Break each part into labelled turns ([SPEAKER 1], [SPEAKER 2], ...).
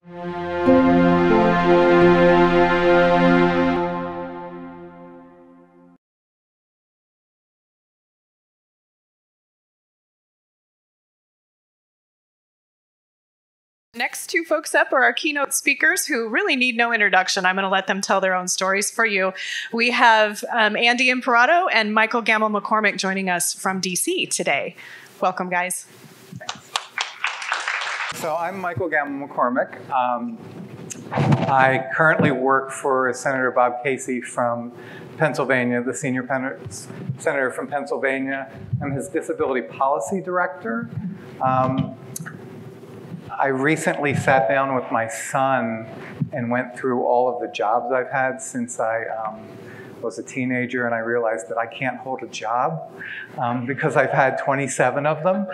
[SPEAKER 1] Next two folks up are our keynote speakers who really need no introduction. I'm going to let them tell their own stories for you. We have Andy Imparato and Michael Gamble-McCormick joining us from DC today. Welcome, guys.
[SPEAKER 2] So I'm Michael Gamble-McCormick. I currently work for Senator Bob Casey from Pennsylvania, the senior senator from Pennsylvania. I'm his disability policy director. I recently sat down with my son and went through all of the jobs I've had since I was a teenager, and I realized that I can't hold a job because I've had 27 of them.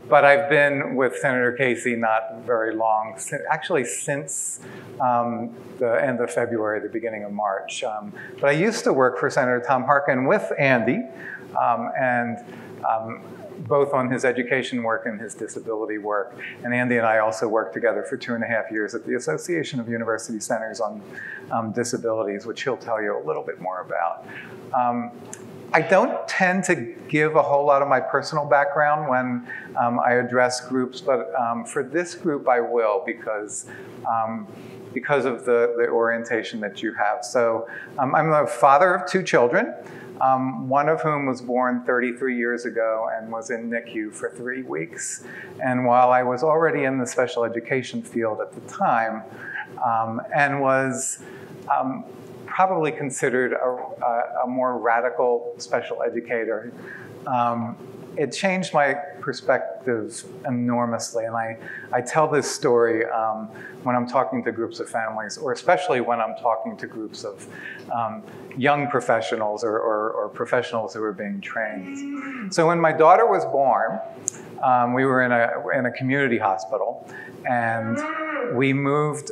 [SPEAKER 2] But I've been with Senator Casey not very long, actually since the end of February, the beginning of March. But I used to work for Senator Tom Harkin with Andy, both on his education work and his disability work. And Andy and I also worked together for 2.5 years at the Association of University Centers on Disabilities, which he'll tell you a little bit more about. I don't tend to give a whole lot of my personal background when I address groups, but for this group I will, because of the orientation that you have. So I'm the father of 2 children. One of whom was born 33 years ago and was in NICU for 3 weeks. And while I was already in the special education field at the time, and was probably considered a more radical special educator, it changed my perspective enormously. And I tell this story when I'm talking to groups of families, or especially when I'm talking to groups of young professionals or professionals who are being trained. So when my daughter was born, we were in a community hospital, and we moved.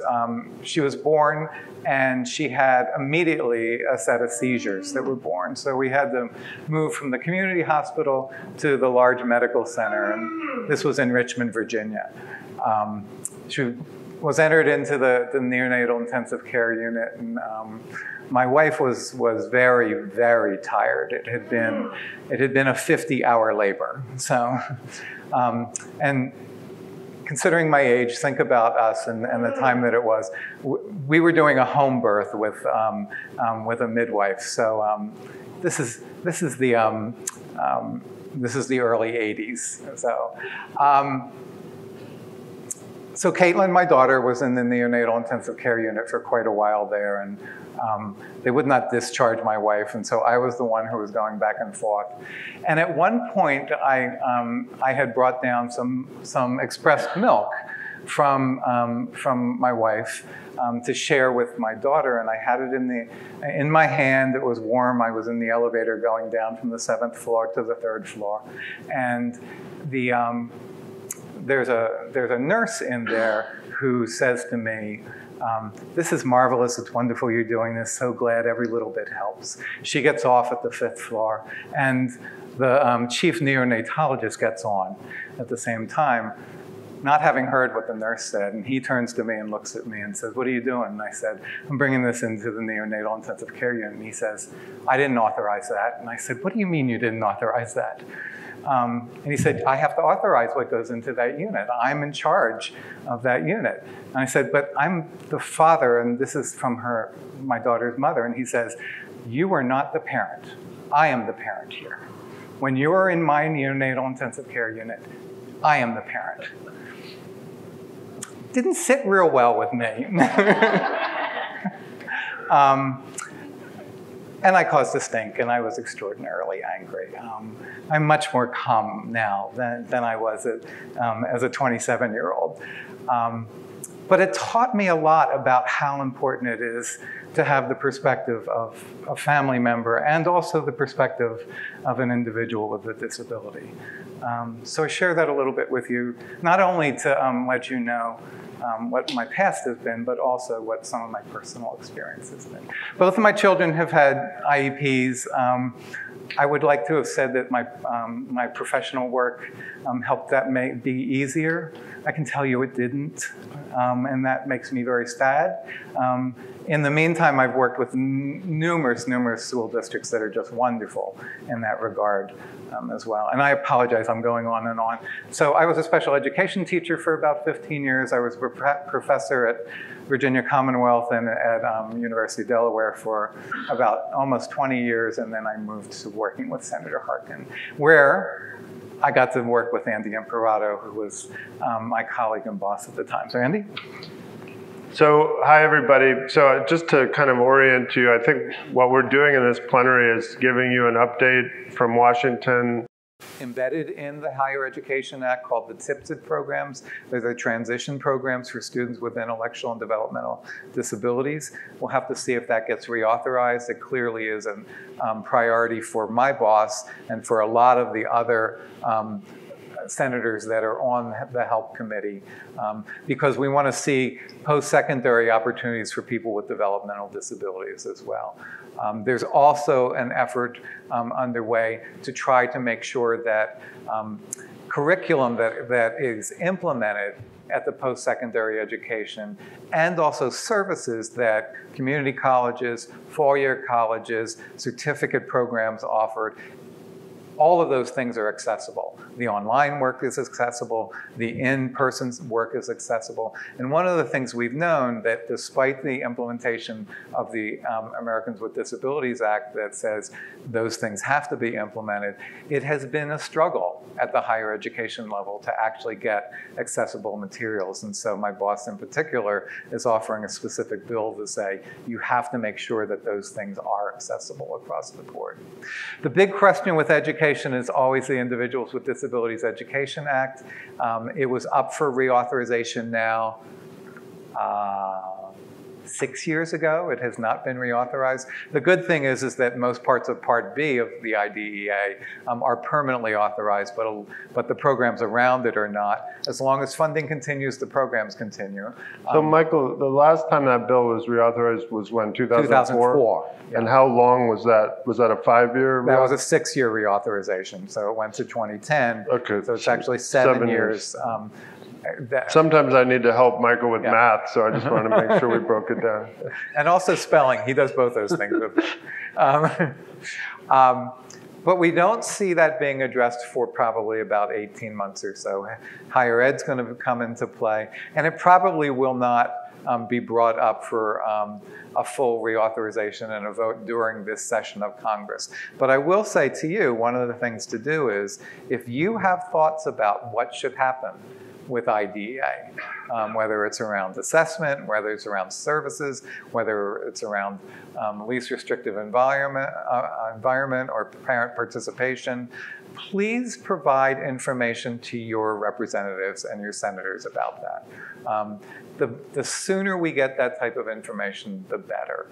[SPEAKER 2] She was born, and she had immediately a set of seizures that were born. So we had to move from the community hospital to the large medical center, and this was in Richmond, Virginia. She was entered into the neonatal intensive care unit, and my wife was very, very tired. It had been a 50-hour labor. So, and considering my age, think about us and the time that it was. We were doing a home birth with a midwife. So this is the early '80s. So Caitlin, my daughter, was in the neonatal intensive care unit for quite a while there, and they would not discharge my wife, and so I was the one who was going back and forth. And at one point, I had brought down some expressed milk from my wife to share with my daughter, and I had it in my hand. It was warm. I was in the elevator going down from the 7th floor to the 3rd floor, and there's a nurse in there who says to me, "This is marvelous, it's wonderful you're doing this, so glad every little bit helps." She gets off at the 5th floor, and the chief neonatologist gets on at the same time, not having heard what the nurse said, and he turns to me and looks at me and says, "What are you doing?" And I said, "I'm bringing this into the neonatal intensive care unit." And he says, "I didn't authorize that." And I said, "What do you mean you didn't authorize that?" And he said, "I have to authorize what goes into that unit. I'm in charge of that unit." And I said, "But I'm the father, and this is from my daughter's mother." And he says, "You are not the parent. I am the parent here. When you are in my neonatal intensive care unit, I am the parent." Didn't sit real well with me. And I caused a stink, and I was extraordinarily angry. I'm much more calm now than I was as a 27-year-old. But it taught me a lot about how important it is to have the perspective of a family member and also the perspective of an individual with a disability. So I share that a little bit with you, not only to let you know what my past has been, but also what some of my personal experience has been. Both of my children have had IEPs. I would like to have said that my professional work helped that be easier. I can tell you it didn't, and that makes me very sad. In the meantime, I've worked with numerous school districts that are just wonderful in that regard as well. And I apologize, I'm going on and on. So I was a special education teacher for about 15 years. I was a professor at Virginia Commonwealth and at University of Delaware for about almost 20 years, and then I moved to working with Senator Harkin, where I got to work with Andy Imperato, who was my colleague and boss at the time. So Andy?
[SPEAKER 3] So, hi everybody. So just to kind of orient you, I think what we're doing in this plenary is giving you an update from Washington.
[SPEAKER 2] Embedded in the Higher Education Act called the TIPSID programs. They're the transition programs for students with intellectual and developmental disabilities. We'll have to see if that gets reauthorized. It clearly is a priority for my boss and for a lot of the other senators that are on the HELP committee, because we want to see post-secondary opportunities for people with developmental disabilities as well. There's also an effort underway to try to make sure that curriculum that is implemented at the post-secondary education and also services that community colleges, four-year colleges, certificate programs offered, all of those things are accessible. The online work is accessible, the in-person work is accessible. And one of the things we've known that despite the implementation of the Americans with Disabilities Act that says those things have to be implemented, it has been a struggle at the higher education level to actually get accessible materials. And so my boss in particular is offering a specific bill to say you have to make sure that those things are accessible across the board. The big question with education is always the Individuals with Disabilities Education Act. It was up for reauthorization now 6 years ago. It has not been reauthorized. The good thing is that most parts of Part B of the IDEA are permanently authorized, but the programs around it are not. As long as funding continues, the programs continue.
[SPEAKER 3] So Michael, the last time that bill was reauthorized was when, 2004?
[SPEAKER 2] 2004. Yeah.
[SPEAKER 3] And how long was that? Was that a 5-year?
[SPEAKER 2] That was a 6-year reauthorization, so it went to 2010.
[SPEAKER 3] Okay.
[SPEAKER 2] So it's actually 7 years.
[SPEAKER 3] Sometimes I need to help Michael with math, so I just want to make sure we broke it down.
[SPEAKER 2] And also spelling. He does both those things. But we don't see that being addressed for probably about 18 months or so. Higher ed's going to come into play, and it probably will not be brought up for a full reauthorization and a vote during this session of Congress. But I will say to you, one of the things to do is, if you have thoughts about what should happen with IDEA, whether it's around assessment, whether it's around services, whether it's around least restrictive environment or parent participation, please provide information to your representatives and your senators about that. The sooner we get that type of information, the better,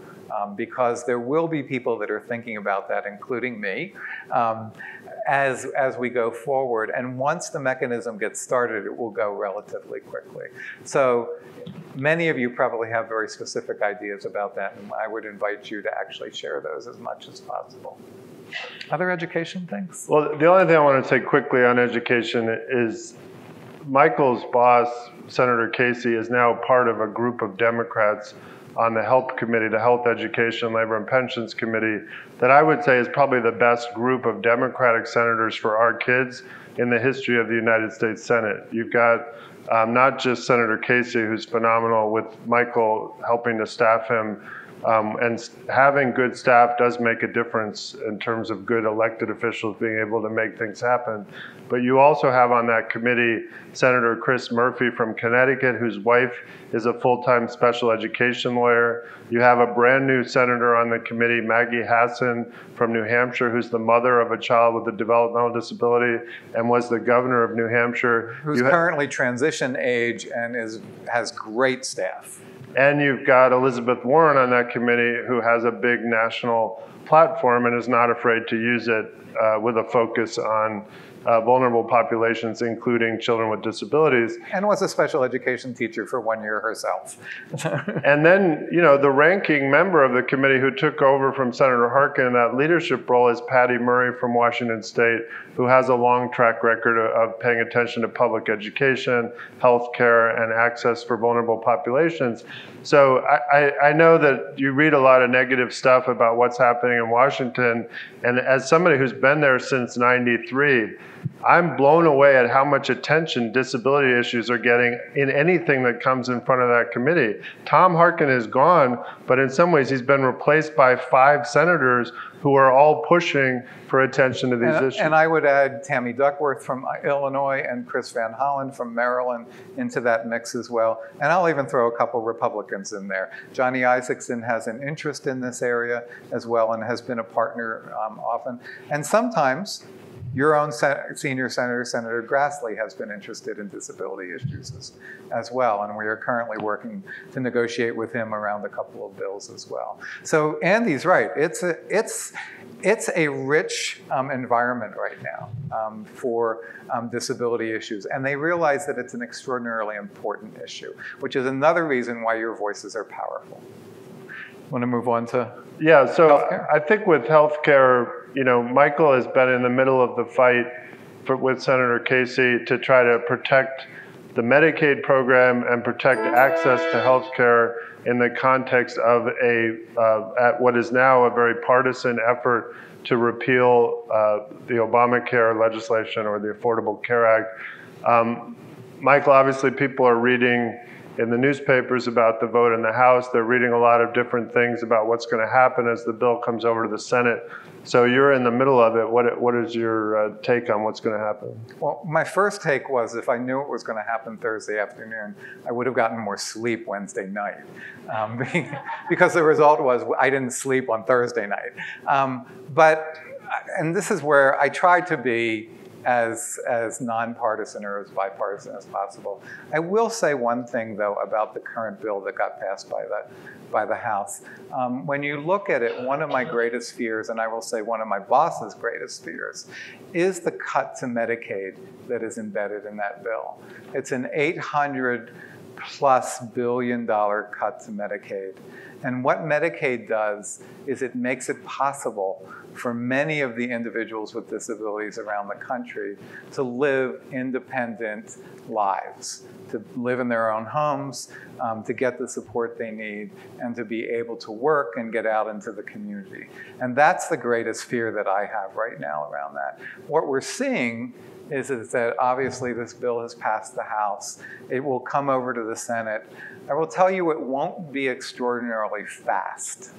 [SPEAKER 2] because there will be people that are thinking about that, including me, as we go forward. And once the mechanism gets started, it will go relatively quickly. So many of you probably have very specific ideas about that, and I would invite you to actually share those as much as possible. Other education things?
[SPEAKER 3] Well, the only thing I want to say quickly on education is Michael's boss, Senator Casey, is now part of a group of Democrats on the HELP committee, the Health, Education, Labor, and Pensions Committee, that I would say is probably the best group of Democratic senators for our kids in the history of the United States Senate. You've got not just Senator Casey, who's phenomenal, with Michael helping to staff him, and having good staff does make a difference in terms of good elected officials being able to make things happen. But you also have on that committee Senator Chris Murphy from Connecticut, whose wife is a full-time special education lawyer. You have a brand new senator on the committee, Maggie Hassan from New Hampshire, who's the mother of a child with a developmental disability and was the governor of New Hampshire.
[SPEAKER 2] Who's currently transition age and has great staff.
[SPEAKER 3] And you've got Elizabeth Warren on that committee, who has a big national platform and is not afraid to use it with a focus on vulnerable populations, including children with disabilities.
[SPEAKER 2] And was a special education teacher for 1 year herself.
[SPEAKER 3] And then, the ranking member of the committee who took over from Senator Harkin in that leadership role is Patty Murray from Washington State, who has a long track record of paying attention to public education, healthcare, and access for vulnerable populations. So I know that you read a lot of negative stuff about what's happening in Washington, and as somebody who's been there since '93, I'm blown away at how much attention disability issues are getting in anything that comes in front of that committee. Tom Harkin is gone, but in some ways he's been replaced by 5 senators who are all pushing for attention to these issues.
[SPEAKER 2] And I would add Tammy Duckworth from Illinois and Chris Van Hollen from Maryland into that mix as well. And I'll even throw a couple Republicans in there. Johnny Isakson has an interest in this area as well and has been a partner often. And sometimes your own senior senator, Senator Grassley, has been interested in disability issues as well, and we are currently working to negotiate with him around a couple of bills as well. So Andy's right. It's a rich environment right now for disability issues, and they realize that it's an extraordinarily important issue, which is another reason why your voices are powerful. Want to move on to healthcare?
[SPEAKER 3] I think with healthcare, Michael has been in the middle of the fight with Senator Casey to try to protect the Medicaid program and protect access to healthcare in the context of at what is now a very partisan effort to repeal the Obamacare legislation or the Affordable Care Act. Michael, obviously people are reading in the newspapers about the vote in the House. They're reading a lot of different things about what's going to happen as the bill comes over to the Senate. So you're in the middle of it. What is your take on what's going to happen?
[SPEAKER 2] Well, my first take was if I knew it was going to happen Thursday afternoon, I would have gotten more sleep Wednesday night. Because the result was I didn't sleep on Thursday night. And this is where I tried to be as nonpartisan or as bipartisan as possible. I will say one thing, though, about the current bill that got passed by the House. When you look at it, one of my greatest fears, and I will say one of my boss's greatest fears, is the cut to Medicaid that is embedded in that bill. It's an $800+ billion cut to Medicaid. And what Medicaid does is it makes it possible for many of the individuals with disabilities around the country to live independent lives, to live in their own homes, to get the support they need, and to be able to work and get out into the community. And that's the greatest fear that I have right now around that. What we're seeing is that obviously this bill has passed the House. It will come over to the Senate. I will tell you it won't be extraordinarily fast,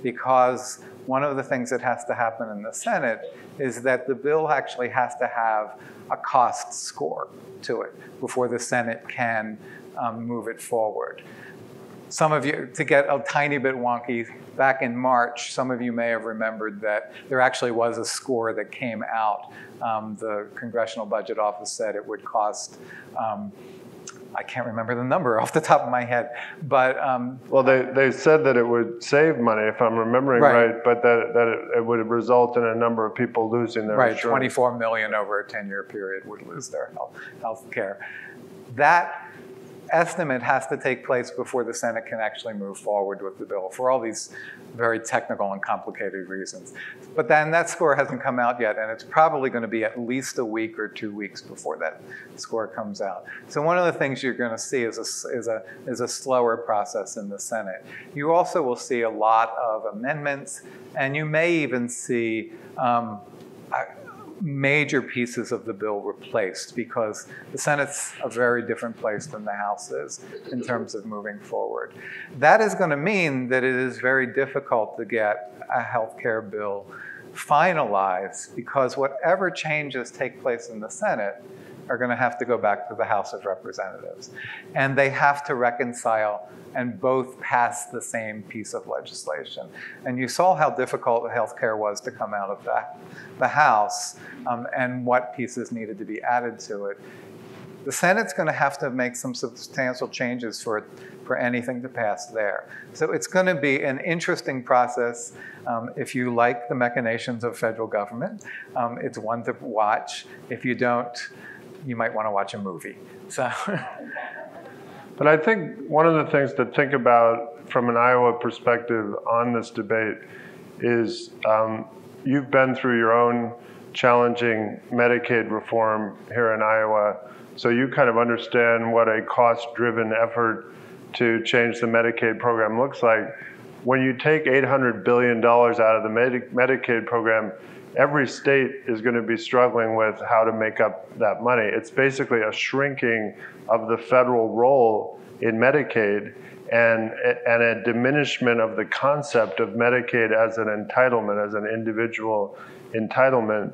[SPEAKER 2] because one of the things that has to happen in the Senate is that the bill actually has to have a cost score to it before the Senate can move it forward. Some of you, to get a tiny bit wonky, back in March, some of you may have remembered that there actually was a score that came out. The Congressional Budget Office said it would cost, I can't remember the number off the top of my head, but...
[SPEAKER 3] well, they said that it would save money, if I'm remembering right, but that it would result in a number of people losing their insurance.
[SPEAKER 2] 24 million over a 10-year period would lose their health care. That estimate has to take place before the Senate can actually move forward with the bill for all these very technical and complicated reasons. But then that score hasn't come out yet, and it's probably going to be at least a week or 2 weeks before that score comes out. So one of the things you're going to see is a slower process in the Senate. You also will see a lot of amendments, and you may even see major pieces of the bill replaced, because the Senate's a very different place than the House is in terms of moving forward. That is going to mean that it is very difficult to get a health care bill finalized, because whatever changes take place in the Senate are going to have to go back to the House of Representatives. And they have to reconcile and both pass the same piece of legislation. And you saw how difficult healthcare was to come out of the House and what pieces needed to be added to it. The Senate's going to have to make some substantial changes for anything to pass there. So it's going to be an interesting process. If you like the machinations of federal government, it's one to watch. If you don't, you might want to watch a movie. So.
[SPEAKER 3] But I think one of the things to think about from an Iowa perspective on this debate is you've been through your own challenging Medicaid reform here in Iowa, so you kind of understand what a cost-driven effort to change the Medicaid program looks like. When you take $800 billion out of the Medicaid program, every state is going to be struggling with how to make up that money. It's basically a shrinking of the federal role in Medicaid and a diminishment of the concept of Medicaid as an entitlement, as an individual entitlement.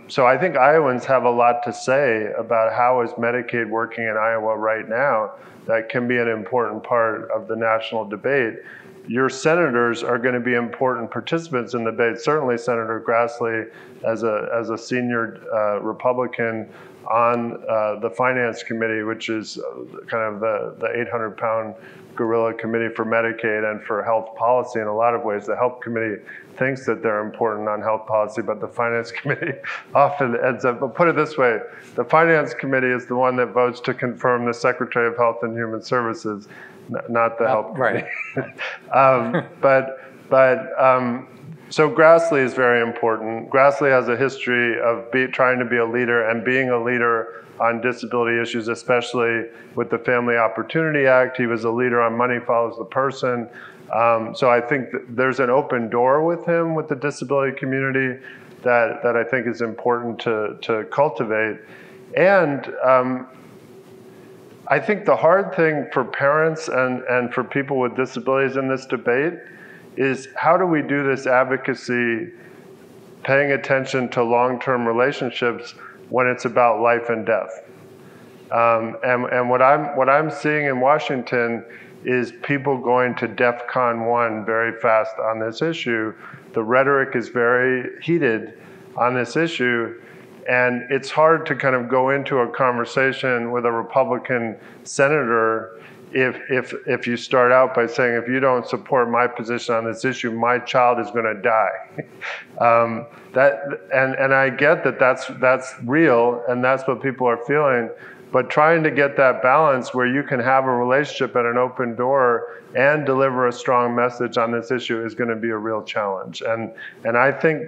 [SPEAKER 3] So I think Iowans have a lot to say about how is Medicaid working in Iowa right now that can be an important part of the national debate. Your senators are going to be important participants in the debate. Certainly Senator Grassley, as a senior Republican on the Finance Committee, which is kind of the 800-pound gorilla committee for Medicaid and for health policy in a lot of ways. The Health Committee thinks that they're important on health policy, but the Finance Committee often ends up, but put it this way, the Finance Committee is the one that votes to confirm the Secretary of Health and Human Services, not the Health Committee.
[SPEAKER 2] Right.
[SPEAKER 3] So Grassley is very important. Grassley has a history of trying to be a leader and being a leader on disability issues, especially with the Family Opportunity Act. He was a leader on Money Follows the Person. So I think that there's an open door with him, with the disability community, that I think is important to cultivate. And I think the hard thing for parents and for people with disabilities in this debate is how do we do this advocacy paying attention to long-term relationships when it's about life and death? And what I'm seeing in Washington is people going to DEFCON 1 very fast on this issue. The rhetoric is very heated on this issue, and it's hard to kind of go into a conversation with a Republican senator if you start out by saying, if you don't support my position on this issue, my child is going to die. And I get that that's real, and that's what people are feeling. But trying to get that balance where you can have a relationship at an open door and deliver a strong message on this issue is going to be a real challenge. And I think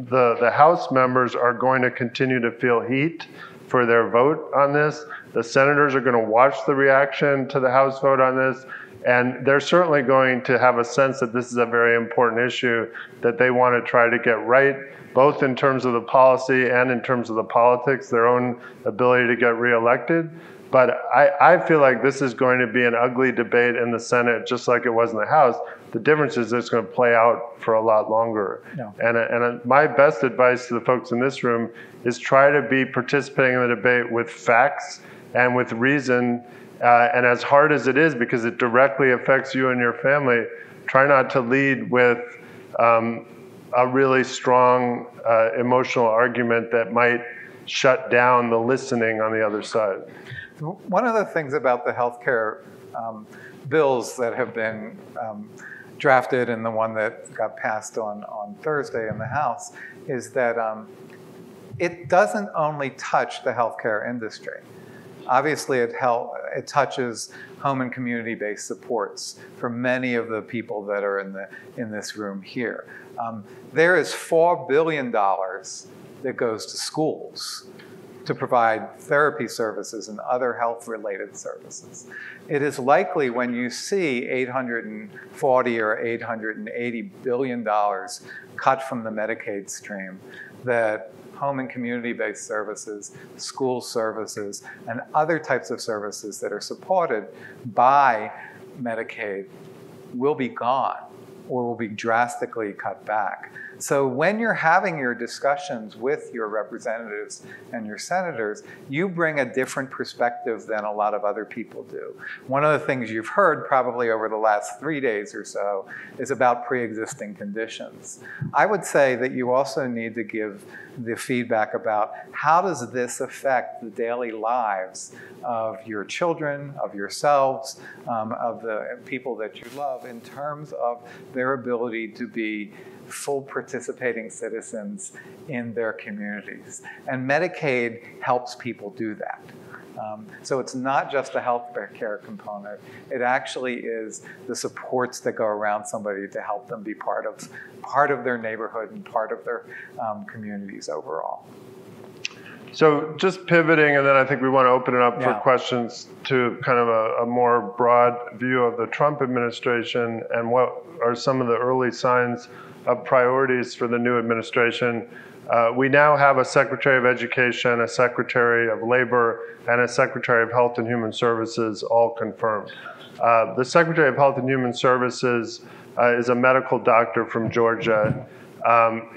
[SPEAKER 3] the House members are going to continue to feel heat for their vote on this. The senators are going to watch the reaction to the House vote on this. And they're certainly going to have a sense that this is a very important issue that they want to try to get right, both in terms of the policy and in terms of the politics, their own ability to get reelected. But I feel like this is going to be an ugly debate in the Senate, just like it was in the House. The difference is it's going to play out for a lot longer. No. And my best advice to the folks in this room is try to be participating in the debate with facts and with reason. And as hard as it is, because it directly affects you and your family, try not to lead with a really strong emotional argument that might shut down the listening on the other side.
[SPEAKER 2] One of the things about the healthcare bills that have been drafted and the one that got passed on Thursday in the House is that it doesn't only touch the healthcare industry. Obviously, it touches home and community-based supports for many of the people that are in this room here. There is $4 billion that goes to schools to provide therapy services and other health-related services. It is likely when you see $840 or $880 billion cut from the Medicaid stream that home and community-based services, school services, and other types of services that are supported by Medicaid will be gone or will be drastically cut back. So when you're having your discussions with your representatives and your senators, you bring a different perspective than a lot of other people do. One of the things you've heard probably over the last 3 days or so is about pre-existing conditions. I would say that you also need to give the feedback about how does this affect the daily lives of your children, of yourselves, of the people that you love in terms of their ability to be full participating citizens in their communities. And Medicaid helps people do that. So it's not just a health care component. It actually is the supports that go around somebody to help them be part of their neighborhood and part of their communities overall.
[SPEAKER 3] So just pivoting, and then I think we want to open it up for
[SPEAKER 2] Yeah.
[SPEAKER 3] questions to kind of a more broad view of the Trump administration and what are some of the early signs of priorities for the new administration. We now have a Secretary of Education, a Secretary of Labor, and a Secretary of Health and Human Services all confirmed. The Secretary of Health and Human Services is a medical doctor from Georgia.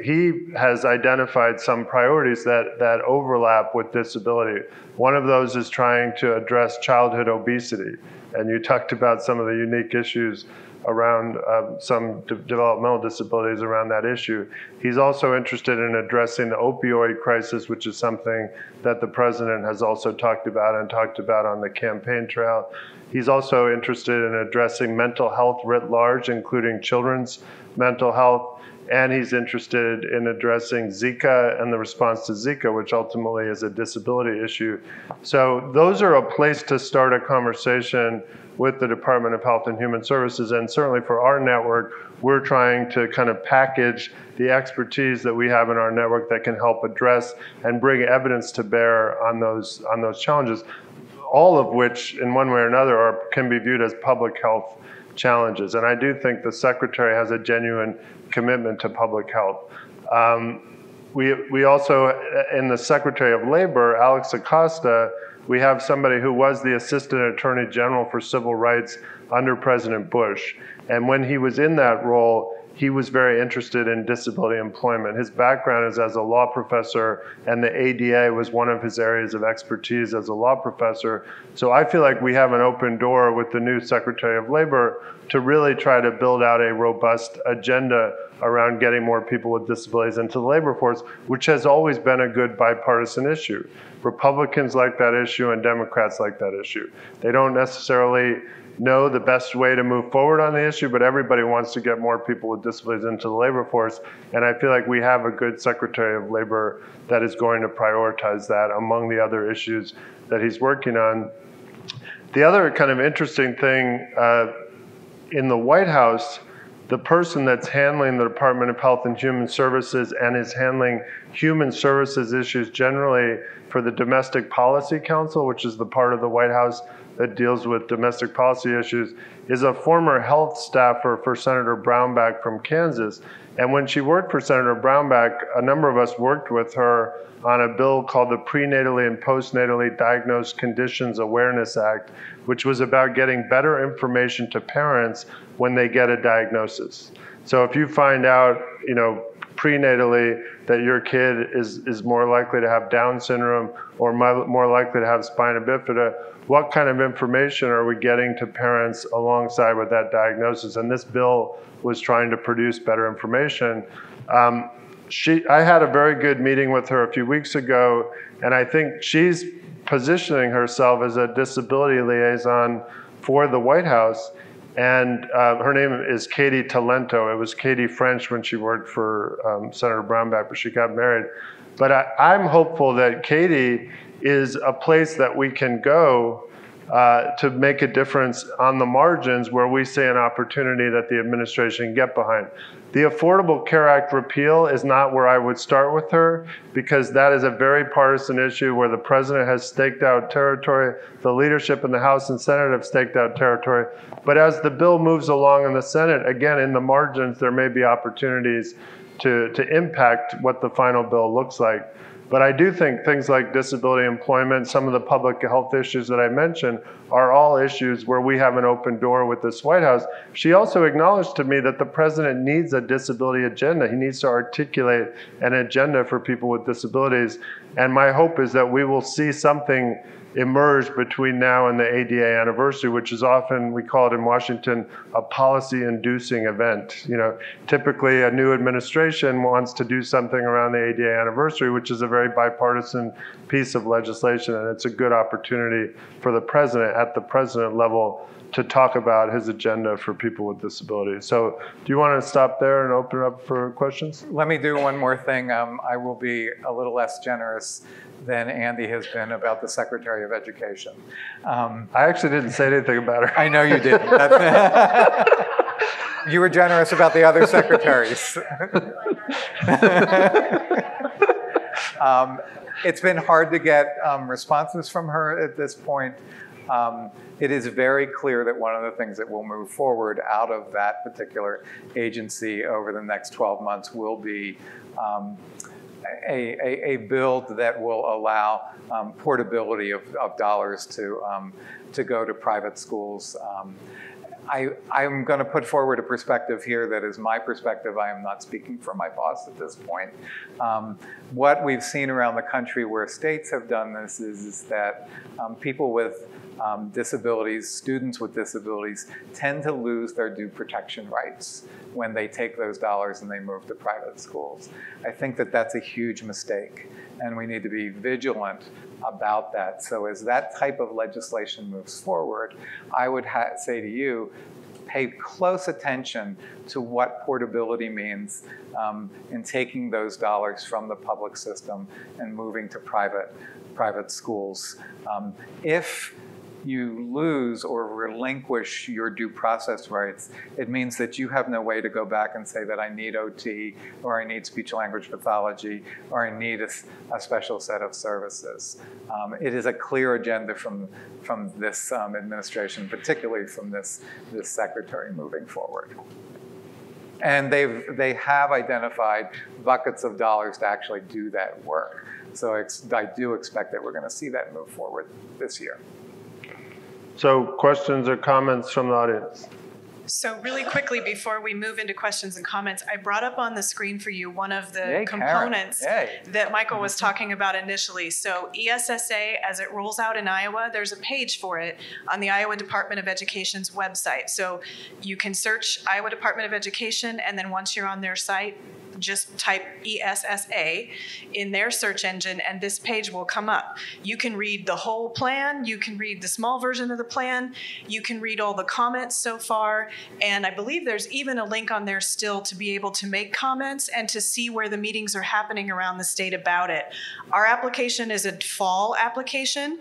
[SPEAKER 3] He has identified some priorities that overlap with disability. One of those is trying to address childhood obesity. And you talked about some of the unique issues around some developmental disabilities around that issue. He's also interested in addressing the opioid crisis, which is something that the president has also talked about on the campaign trail. He's also interested in addressing mental health writ large, including children's mental health. And he's interested in addressing Zika and the response to Zika, which ultimately is a disability issue. So those are a place to start a conversation with the Department of Health and Human Services. And certainly for our network, we're trying to kind of package the expertise that we have in our network that can help address and bring evidence to bear on those challenges, all of which in one way or another can be viewed as public health challenges. And I do think the Secretary has a genuine commitment to public health. We also, in the Secretary of Labor, Alex Acosta, we have somebody who was the Assistant Attorney General for Civil Rights under President Bush. And when he was in that role, he was very interested in disability employment. His background is as a law professor, and the ADA was one of his areas of expertise as a law professor. So I feel like we have an open door with the new Secretary of Labor to really try to build out a robust agenda around getting more people with disabilities into the labor force, which has always been a good bipartisan issue. Republicans like that issue and Democrats like that issue. They don't necessarily know the best way to move forward on the issue, but everybody wants to get more people with disabilities into the labor force. And I feel like we have a good Secretary of Labor that is going to prioritize that among the other issues that he's working on. The other kind of interesting thing in the White House, the person that's handling the Department of Health and Human Services and is handling human services issues generally for the Domestic Policy Council, which is the part of the White House that deals with domestic policy issues, is a former health staffer for Senator Brownback from Kansas. And when she worked for Senator Brownback, a number of us worked with her on a bill called the Prenatally and Postnatally Diagnosed Conditions Awareness Act, which was about getting better information to parents when they get a diagnosis. So if you find out, prenatally that your kid is more likely to have Down syndrome or more likely to have spina bifida, what kind of information are we getting to parents alongside with that diagnosis? And this bill was trying to produce better information. I had a very good meeting with her a few weeks ago, and I think she's positioning herself as a disability liaison for the White House. And her name is Katie Talento. It was Katie French when she worked for Senator Brownback, but she got married. But I'm hopeful that Katie is a place that we can go to make a difference on the margins where we see an opportunity that the administration can get behind. The Affordable Care Act repeal is not where I would start with her, because that is a very partisan issue where the president has staked out territory, the leadership in the House and Senate have staked out territory. But as the bill moves along in the Senate, again, in the margins, there may be opportunities to impact what the final bill looks like. But I do think things like disability employment, some of the public health issues that I mentioned are all issues where we have an open door with this White House. She also acknowledged to me that the president needs a disability agenda. He needs to articulate an agenda for people with disabilities. And my hope is that we will see something emerge between now and the ADA anniversary, which is often, we call it in Washington, a policy-inducing event. You know, typically a new administration wants to do something around the ADA anniversary, which is a very bipartisan piece of legislation, and it's a good opportunity for the president at the president level to talk about his agenda for people with disabilities. So do you want to stop there and open it up for questions?
[SPEAKER 2] Let me do one more thing. I will be a little less generous than Andy has been about the Secretary of Education.
[SPEAKER 3] I actually didn't say anything about her.
[SPEAKER 2] I know you didn't. You were generous about the other secretaries. It's been hard to get responses from her at this point. It is very clear that one of the things that will move forward out of that particular agency over the next 12 months will be a bill that will allow portability of dollars to go to private schools. I'm going to put forward a perspective here that is my perspective. I am not speaking for my boss at this point. What we've seen around the country where states have done this is that people with disabilities, students with disabilities, tend to lose their due protection rights when they take those dollars and they move to private schools. I think that that's a huge mistake, and we need to be vigilant about that. So as that type of legislation moves forward, I would say to you, pay close attention to what portability means in taking those dollars from the public system and moving to private schools. If you lose or relinquish your due process rights, it means that you have no way to go back and say that I need OT, or I need speech language pathology, or I need a special set of services. It is a clear agenda from this administration, particularly from this secretary moving forward. And they have identified buckets of dollars to actually do that work. So I do expect that we're going to see that move forward this year.
[SPEAKER 3] So questions or comments from the audience?
[SPEAKER 1] So really quickly, before we move into questions and comments, I brought up on the screen for you one of the
[SPEAKER 2] Yay,
[SPEAKER 1] components
[SPEAKER 2] Yay.
[SPEAKER 1] that Michael was talking about initially. So ESSA, as it rolls out in Iowa, there's a page for it on the Iowa Department of Education's website. So you can search Iowa Department of Education, and then once you're on their site, just type ESSA in their search engine, and this page will come up. You can read the whole plan. You can read the small version of the plan. You can read all the comments so far. And I believe there's even a link on there still to be able to make comments and to see where the meetings are happening around the state about it. Our application is a fall application.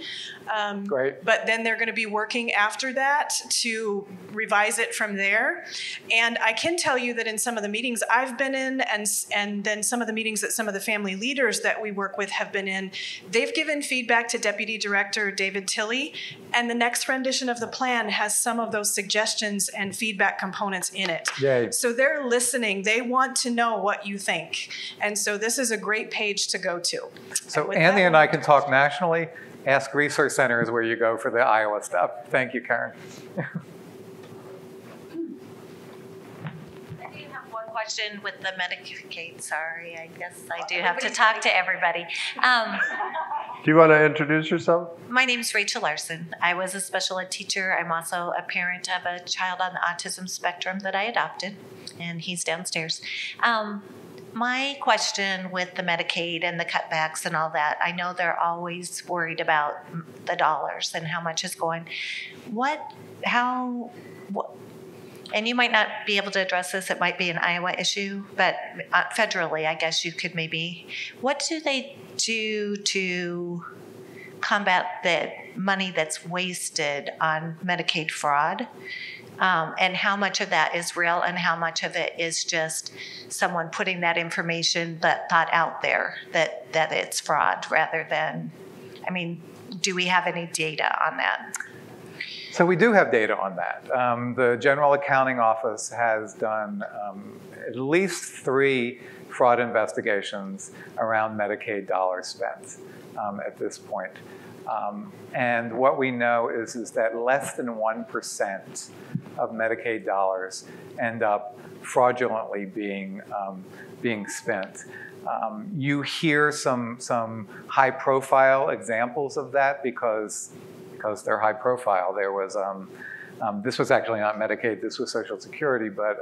[SPEAKER 2] Great.
[SPEAKER 1] But then they're going to be working after that to revise it from there. And I can tell you that in some of the meetings I've been in, and then some of the meetings that some of the family leaders that we work with have been in, they've given feedback to Deputy Director David Tilley, and the next rendition of the plan has some of those suggestions and feedback components in it.
[SPEAKER 2] Yay.
[SPEAKER 1] So they're listening. They want to know what you think. And so this is a great page to go to.
[SPEAKER 2] So Andy and I can talk nationally. Ask Resource Center is where you go for the Iowa stuff. Thank you, Karen.
[SPEAKER 4] Question with the Medicaid. Sorry, I guess I do have to talk to everybody.
[SPEAKER 3] Do you want to introduce yourself?
[SPEAKER 4] My name is Rachel Larson. I was a special ed teacher. I'm also a parent of a child on the autism spectrum that I adopted, and he's downstairs. My question with the Medicaid and the cutbacks and all that, I know they're always worried about the dollars and how much is going. And you might not be able to address this, it might be an Iowa issue, but federally, I guess you could maybe. What do they do to combat the money that's wasted on Medicaid fraud? And how much of that is real and how much of it is just someone putting that information, that thought out there that it's fraud rather than, do we have any data on that?
[SPEAKER 2] So we do have data on that. The General Accounting Office has done at least 3 fraud investigations around Medicaid dollars spent at this point. And what we know is that less than 1% of Medicaid dollars end up fraudulently being spent. You hear some high-profile examples of that because they're high-profile. There was this was actually not Medicaid, this was Social Security, but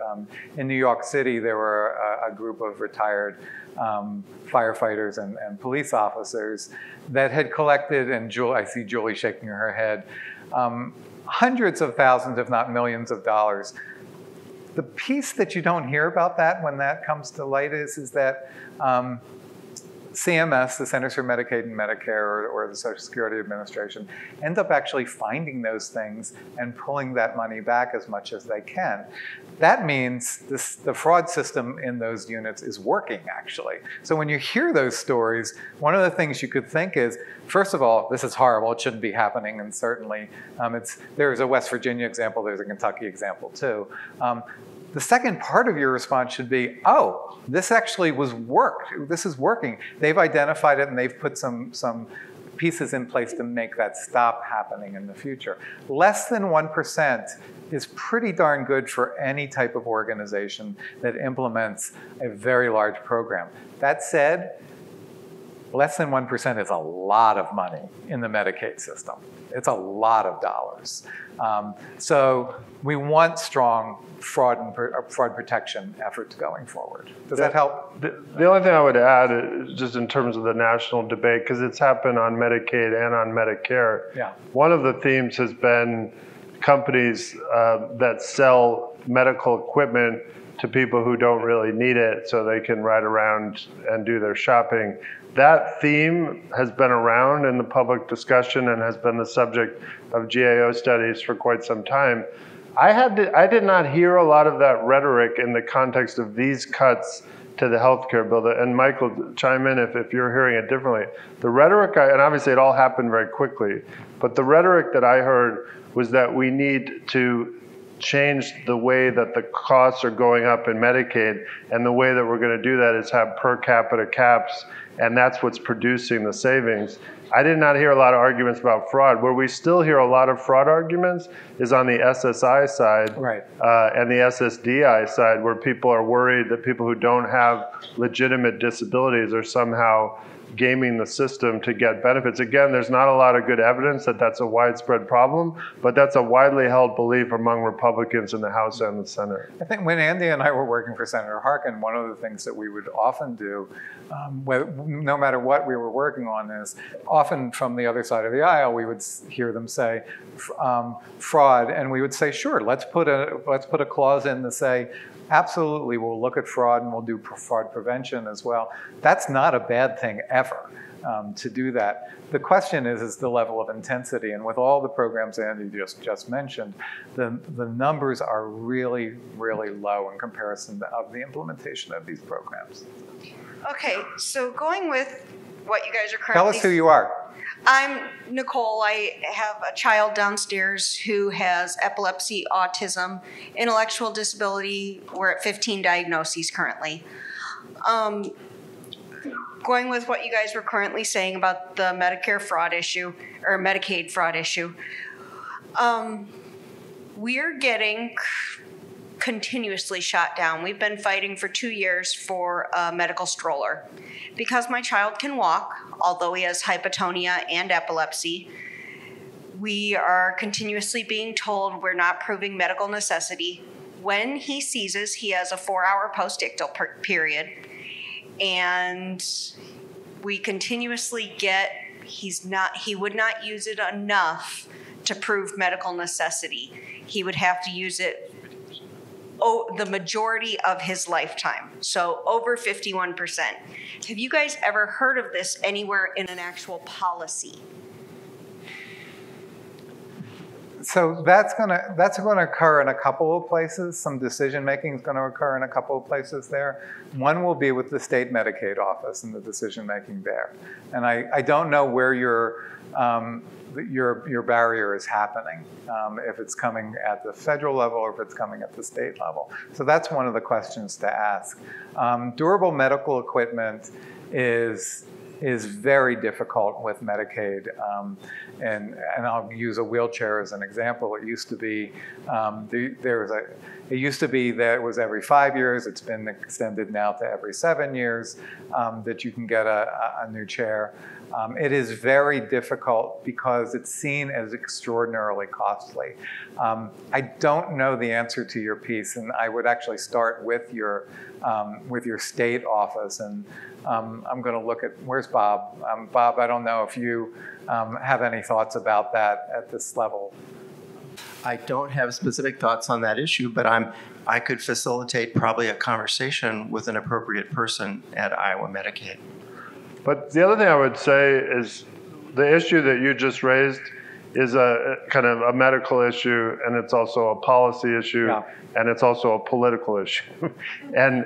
[SPEAKER 2] in New York City there were a group of retired firefighters and police officers that had collected, and I see Julie shaking her head, hundreds of thousands, if not millions of dollars. The piece that you don't hear about that when that comes to light is that CMS, the Centers for Medicaid and Medicare, or the Social Security Administration, end up actually finding those things and pulling that money back as much as they can. That means the fraud system in those units is working, actually. So when you hear those stories, one of the things you could think is, first of all, this is horrible, it shouldn't be happening, and certainly there's a West Virginia example, there's a Kentucky example too. The second part of your response should be, oh, this actually worked. This is working. They've identified it and they've put some pieces in place to make that stop happening in the future. Less than 1% is pretty darn good for any type of organization that implements a very large program. That said, less than 1% is a lot of money in the Medicaid system. It's a lot of dollars. So we want strong fraud protection efforts going forward. Does that help?
[SPEAKER 3] The only thing I would add is just in terms of the national debate, because it's happened on Medicaid and on Medicare.
[SPEAKER 2] Yeah.
[SPEAKER 3] One of the themes has been companies that sell medical equipment to people who don't really need it so they can ride around and do their shopping. That theme has been around in the public discussion and has been the subject of GAO studies for quite some time. I did not hear a lot of that rhetoric in the context of these cuts to the healthcare bill. And Michael, chime in if you're hearing it differently. The rhetoric, and obviously it all happened very quickly, but the rhetoric that I heard was that we need to change the way that the costs are going up in Medicaid, and the way that we're going to do that is have per capita caps, and that's what's producing the savings. I did not hear a lot of arguments about fraud. Where we still hear a lot of fraud arguments is on the SSI side,
[SPEAKER 2] right,
[SPEAKER 3] and the SSDI side, where people are worried that people who don't have legitimate disabilities are somehow gaming the system to get benefits. Again, there's not a lot of good evidence that that's a widespread problem, but that's a widely held belief among Republicans in the House and the Senate.
[SPEAKER 2] I think when Andy and I were working for Senator Harkin, one of the things that we would often do, no matter what we were working on, is often from the other side of the aisle, we would hear them say fraud, and we would say, sure, let's put a clause in to say, absolutely, we'll look at fraud and we'll do fraud prevention as well. That's not a bad thing ever, to do that. The question is the level of intensity, and with all the programs Andy just mentioned, the numbers are really, really low in comparison of the implementation of these programs.
[SPEAKER 5] Okay, so going with what you guys are currently...
[SPEAKER 2] Tell us who you are.
[SPEAKER 5] I'm Nicole. I have a child downstairs who has epilepsy, autism, intellectual disability. We're at 15 diagnoses currently. Going with what you guys were currently saying about the Medicare fraud issue, or Medicaid fraud issue, we're getting continuously shot down. We've been fighting for 2 years for a medical stroller. Because my child can walk, although he has hypotonia and epilepsy, we are continuously being told we're not proving medical necessity. When he seizes, he has a 4-hour post-ictal period, and we continuously get he would not use it enough to prove medical necessity. He would have to use it the majority of his lifetime, so over 51%. Have you guys ever heard of this anywhere in an actual policy?
[SPEAKER 2] So that's going to occur in a couple of places. Some decision making is going to occur in a couple of places there. One will be with the state Medicaid office and the decision making there. And I don't know where your your barrier is happening, if it's coming at the federal level or if it's coming at the state level. So that's one of the questions to ask. Durable medical equipment is very difficult with Medicaid, and I'll use a wheelchair as an example. It used to be it used to be that it was every 5 years. It's been extended now to every 7 years that you can get a new chair. It is very difficult because it's seen as extraordinarily costly. I don't know the answer to your piece, and I would actually start with your state office. And I'm going to look at, where's Bob? Bob, I don't know if you have any thoughts about that at this level.
[SPEAKER 6] I don't have specific thoughts on that issue, but I could facilitate probably a conversation with an appropriate person at Iowa Medicaid.
[SPEAKER 3] But the other thing I would say is the issue that you just raised is a kind of a medical issue, and it's also a policy issue, yeah, and it's also a political issue. and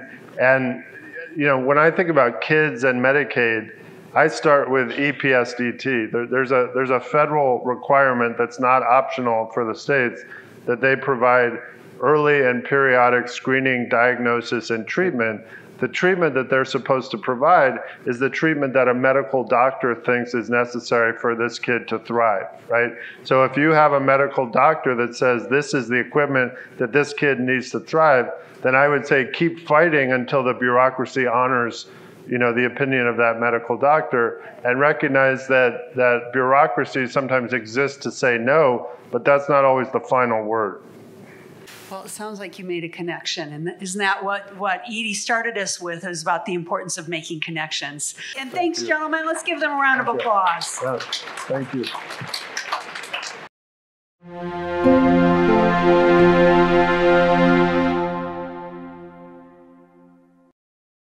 [SPEAKER 3] you know, when I think about kids and Medicaid, I start with EPSDT. There's a federal requirement that's not optional for the states, that they provide early and periodic screening, diagnosis, and treatment. The treatment that they're supposed to provide is the treatment that a medical doctor thinks is necessary for this kid to thrive, right? So if you have a medical doctor that says this is the equipment that this kid needs to thrive, then I would say keep fighting until the bureaucracy honors, you know, the opinion of that medical doctor, and recognize that bureaucracy sometimes exists to say no, but that's not always the final word.
[SPEAKER 7] Well, it sounds like you made a connection, and isn't that what Edie started us with, is about the importance of making connections. And thanks, gentlemen. Let's give them a round of applause.
[SPEAKER 3] Thank you.